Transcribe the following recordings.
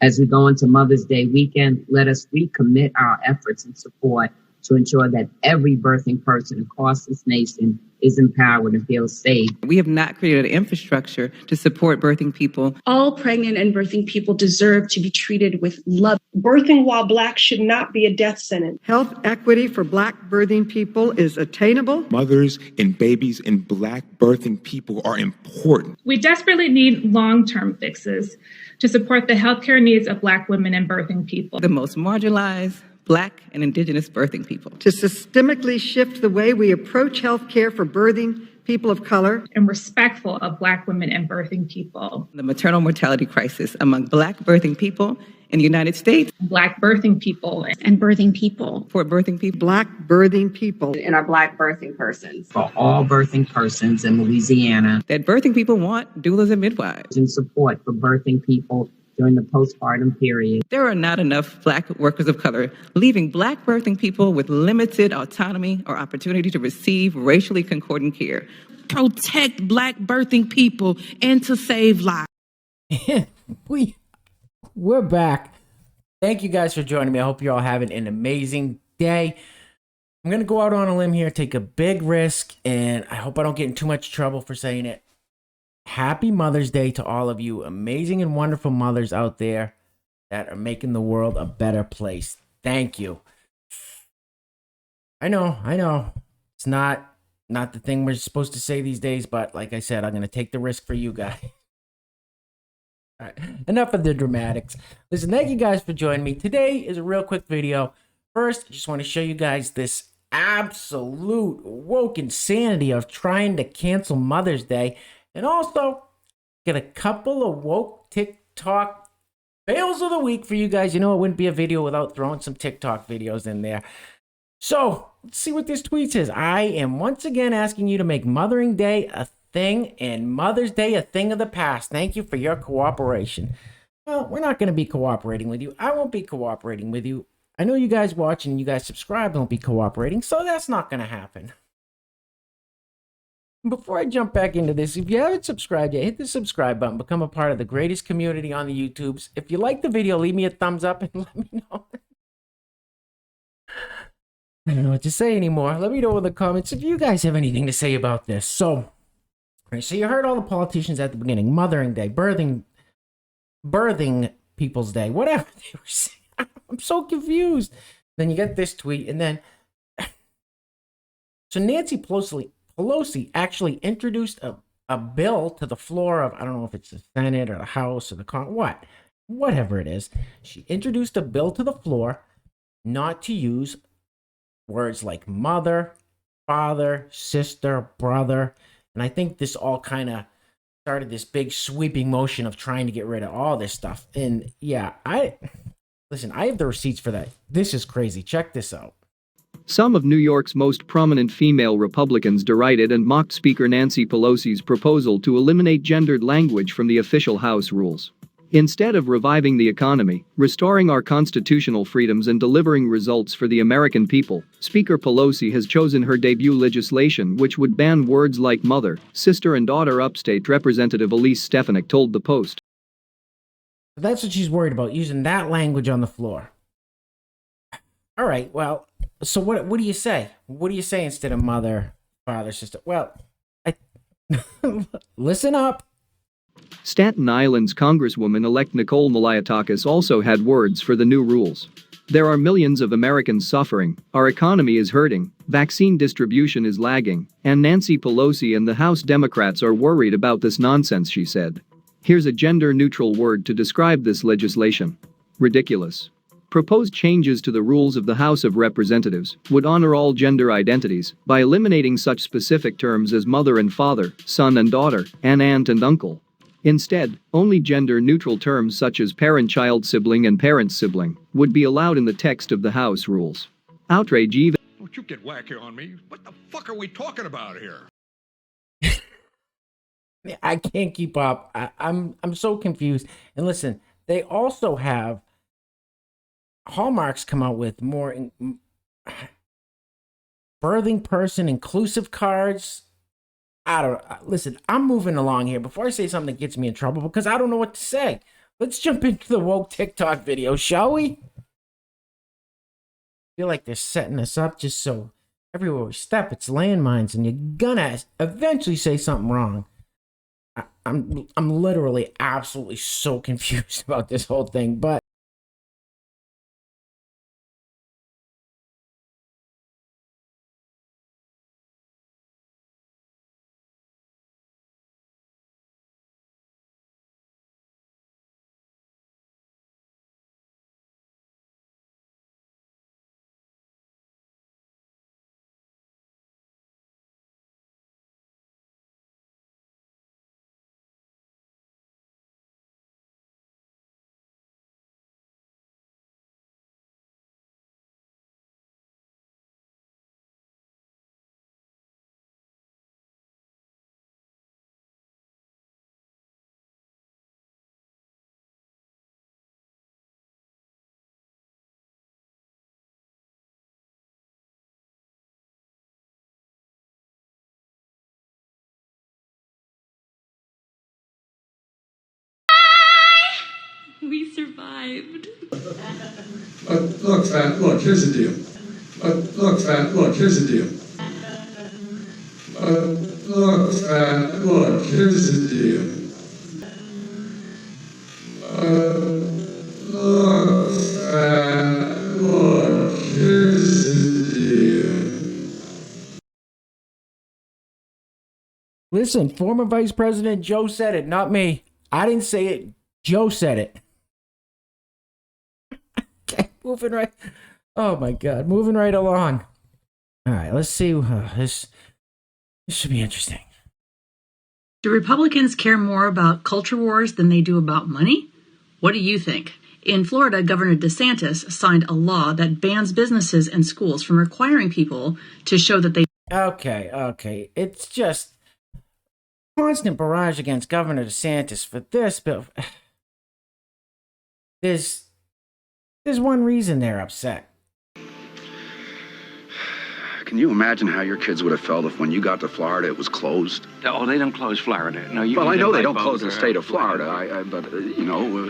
As we go into Mother's Day weekend, let us recommit our efforts and support to ensure that every birthing person across this nation is empowered and feels safe. We have not created an infrastructure to support birthing people. All pregnant and birthing people deserve to be treated with love. Birthing while Black should not be a death sentence. Health equity for Black birthing people is attainable. Mothers and babies and Black birthing people are important. We desperately need long-term fixes to support the healthcare needs of Black women and birthing people. The most marginalized Black and Indigenous birthing people. To systemically shift the way we approach health care for birthing people of color. And respectful of Black women and birthing people. The maternal mortality crisis among Black birthing people in the United States. Black birthing people. And birthing people. For birthing people. Black birthing people. And our Black birthing persons. For all birthing persons in Louisiana. That birthing people want doulas and midwives. And support for birthing people during the postpartum period. There are not enough Black workers of color, leaving Black birthing people with limited autonomy or opportunity to receive racially concordant care. Protect Black birthing people and to save lives. We're back. Thank you guys for joining me. I hope you're all having an amazing day. I'm going to go out on a limb here, take a big risk, and I hope I don't get in too much trouble for saying it. Happy Mother's Day to all of you amazing and wonderful mothers out there that are making the world a better place. Thank you. I know. It's not the thing we're supposed to say these days, but like I said, I'm going to take the risk for you guys. All right, enough of the dramatics. Listen, thank you guys for joining me. Today is a real quick video. First, I just want to show you guys this absolute woke insanity of trying to cancel Mother's Day. And also, get a couple of woke TikTok fails of the week for you guys. You know, it wouldn't be a video without throwing some TikTok videos in there. So, let's see what this tweet says. I am once again asking you to make Mothering Day a thing and Mother's Day a thing of the past. Thank you for your cooperation. Well, we're not going to be cooperating with you. I won't be cooperating with you. I know you guys watching, you guys subscribe, don't be cooperating, so that's not going to happen. Before I jump back into this, if you haven't subscribed yet, hit the subscribe button. Become a part of the greatest community on the YouTubes. If you like the video, leave me a thumbs up and let me know. I don't know what to say anymore. Let me know in the comments if you guys have anything to say about this. So you heard all the politicians at the beginning. Mothering Day, birthing People's Day, whatever they were saying. I'm so confused. Then you get this tweet, and then... So Nancy Pelosi actually introduced a bill to the floor of, I don't know if it's the Senate or the House or the whatever it is. She introduced a bill to the floor not to use words like mother, father, sister, brother. And I think this all kind of started this big sweeping motion of trying to get rid of all this stuff. And yeah, I have the receipts for that. This is crazy. Check this out. Some of New York's most prominent female Republicans derided and mocked Speaker Nancy Pelosi's proposal to eliminate gendered language from the official House rules. Instead of reviving the economy, restoring our constitutional freedoms and delivering results for the American people, Speaker Pelosi has chosen her debut legislation which would ban words like mother, sister and daughter. Upstate Representative Elise Stefanik told The Post. That's what she's worried about, using that language on the floor. All right, well, so what do you say? What do you say instead of mother, father, sister? Well, listen up. Staten Island's Congresswoman-elect Nicole Malliotakis also had words for the new rules. There are millions of Americans suffering, our economy is hurting, vaccine distribution is lagging, and Nancy Pelosi and the House Democrats are worried about this nonsense, she said. Here's a gender-neutral word to describe this legislation: ridiculous. Proposed changes to the rules of the House of Representatives would honor all gender identities by eliminating such specific terms as mother and father, son and daughter, and aunt and uncle. Instead, only gender-neutral terms such as parent-child sibling and parent-sibling would be allowed in the text of the House rules. Outrage even... Don't you get wacky on me. What the fuck are we talking about here? I can't keep up. I'm so confused. And listen, they also have Hallmark's come out with more birthing person inclusive cards. Listen, I'm moving along here before I say something that gets me in trouble because I don't know what to say. Let's jump into the woke TikTok video, shall we? I feel like they're setting us up just so everywhere we step, it's landmines, and you're gonna eventually say something wrong. I'm literally absolutely so confused about this whole thing, but We survived. Look, fat, look, here's the deal. Look, fat, look, here's the deal. Look, fat, look, here's the deal. Look, fat, look, here's the deal. listen, former Vice President Joe said it, not me. I didn't say it. Joe said it. Okay, moving right. Oh my God, moving right along. All right, let's see. This should be interesting. Do Republicans care more about culture wars than they do about money? What do you think? In Florida, Governor DeSantis signed a law that bans businesses and schools from requiring people to show that they... Okay. It's just constant barrage against Governor DeSantis for this, but there's one reason they're upset. Can you imagine how your kids would have felt if when you got to Florida it was closed? Oh, they don't close Florida. No, well, I know they don't close the state of Florida, but, you know...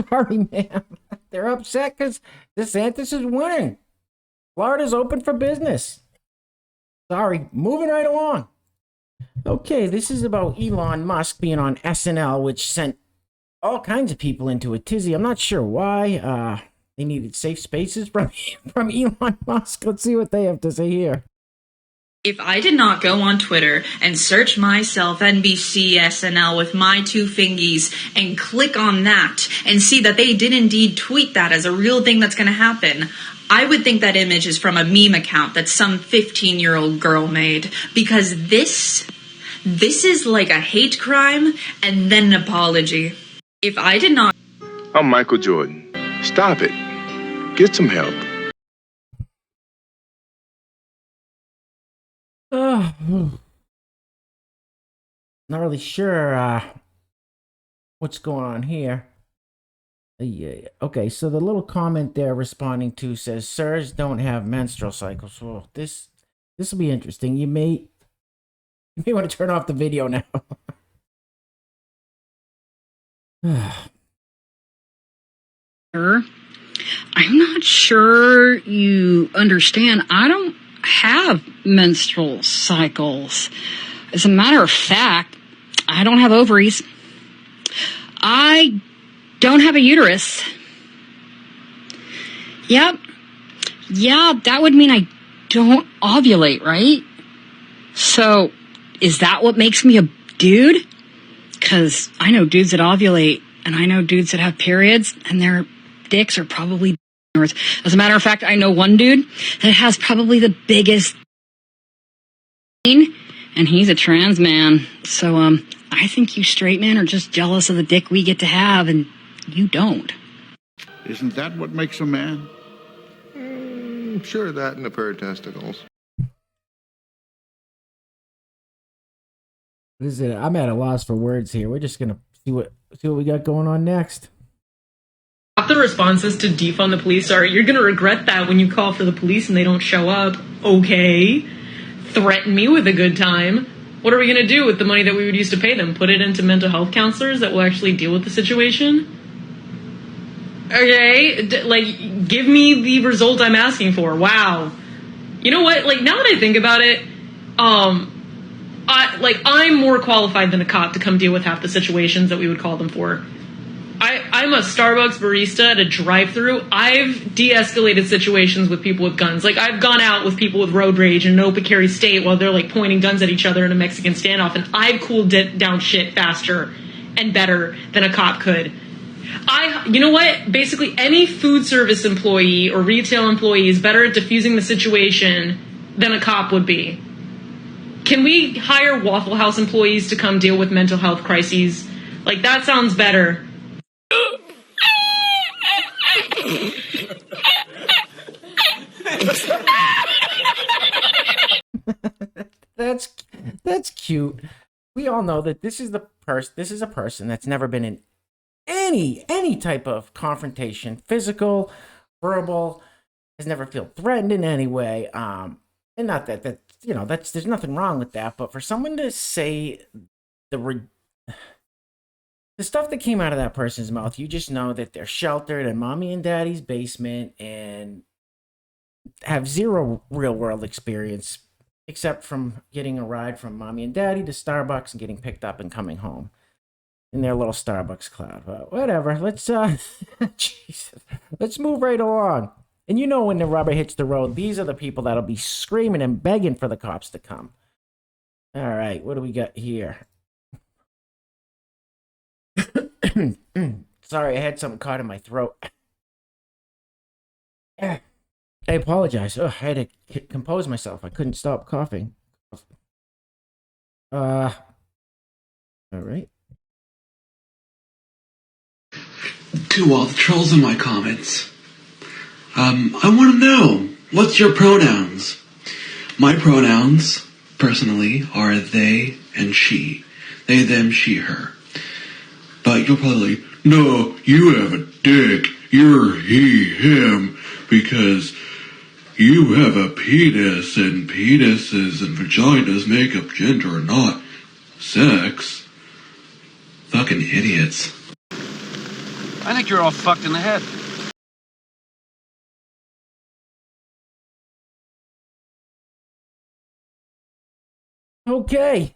Sorry, ma'am. They're upset because DeSantis is winning. Florida's open for business. Sorry, moving right along. Okay, this is about Elon Musk being on SNL, which sent all kinds of people into a tizzy. I'm not sure why. They needed safe spaces from Elon Musk. Let's see what they have to say here. If I did not go on Twitter and search myself NBC SNL with my two fingies and click on that and see that they did indeed tweet that as a real thing that's going to happen, I would think that image is from a meme account that some 15-year-old girl made, because this is like a hate crime and then an apology. If I did not... I'm Michael Jordan. Stop it. Get some help. Not really sure what's going on here. Yeah. Okay, so the little comment they're responding to says, "Sirs don't have menstrual cycles." Well, this will be interesting. You may want to turn off the video now. I'm not sure you understand. I don't have menstrual cycles. As a matter of fact, I don't have ovaries. I don't have a uterus. Yep. Yeah, that would mean I don't ovulate, right? So, is that what makes me a dude? Because I know dudes that ovulate, and I know dudes that have periods, and their dicks are probably... As a matter of fact, I know one dude that has probably the biggest... and he's a trans man. So, I think you straight men are just jealous of the dick we get to have, and you don't. Isn't that what makes a man? Sure, that and a pair of testicles. I'm at a loss for words here. We're just gonna see what we got going on next. Half the responses to defund the police are, "You're gonna regret that when you call for the police and they don't show up." Okay. Threaten me with a good time. What are we going to do with the money that we would use to pay them? Put it into mental health counselors that will actually deal with the situation? Okay, like, give me the result I'm asking for. Wow. You know what? Like, now that I think about it, I'm more qualified than a cop to come deal with half the situations that we would call them for. I'm a Starbucks barista at a drive-thru. I've de-escalated situations with people with guns. Like, I've gone out with people with road rage in an open carry state while they're like pointing guns at each other in a Mexican standoff, and I've cooled down shit faster and better than a cop could. You know what? Basically, any food service employee or retail employee is better at diffusing the situation than a cop would be. Can we hire Waffle House employees to come deal with mental health crises? Like, that sounds better. That's cute. We all know that this is a person that's never been in any type of confrontation, physical, verbal, has never felt threatened in any way. And not that there's nothing wrong with that, but for someone to say the stuff that came out of that person's mouth, you just know that they're sheltered in mommy and daddy's basement and have zero real world experience except from getting a ride from mommy and daddy to Starbucks and getting picked up and coming home in their little Starbucks cloud. But whatever, let's Jesus, let's move right along. And you know, when the rubber hits the road, these are the people that'll be screaming and begging for the cops to come. All right, what do we got here? Sorry, I had something caught in my throat. I apologize. I had to compose myself. I couldn't stop coughing. All right. To all the trolls in my comments, I want to know, what's your pronouns? My pronouns, personally, are they and she. They, them, she, her. But you're probably like, no, you have a dick. You're he, him, because you have a penis, and penises and vaginas make up gender, not sex. Fucking idiots. I think you're all fucked in the head. Okay.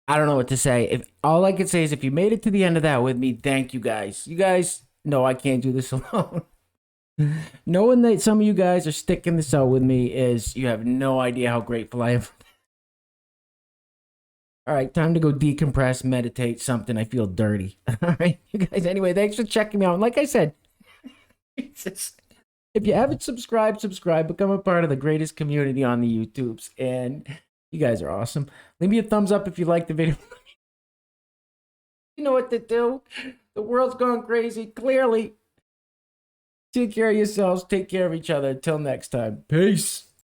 I don't know what to say. If all I can say is if you made it to the end of that with me, thank you guys. You guys know I can't do this alone. Knowing that some of you guys are sticking this out with me is, you have no idea how grateful I am. All right, time to go decompress, meditate, something. I feel dirty. All right, you guys. Anyway, thanks for checking me out. And like I said, Jesus, if you haven't subscribed, subscribe. Become a part of the greatest community on the YouTubes. And you guys are awesome. Leave me a thumbs up if you liked the video. You know what to do. The world's gone crazy, clearly. Take care of yourselves. Take care of each other. Until next time. Peace.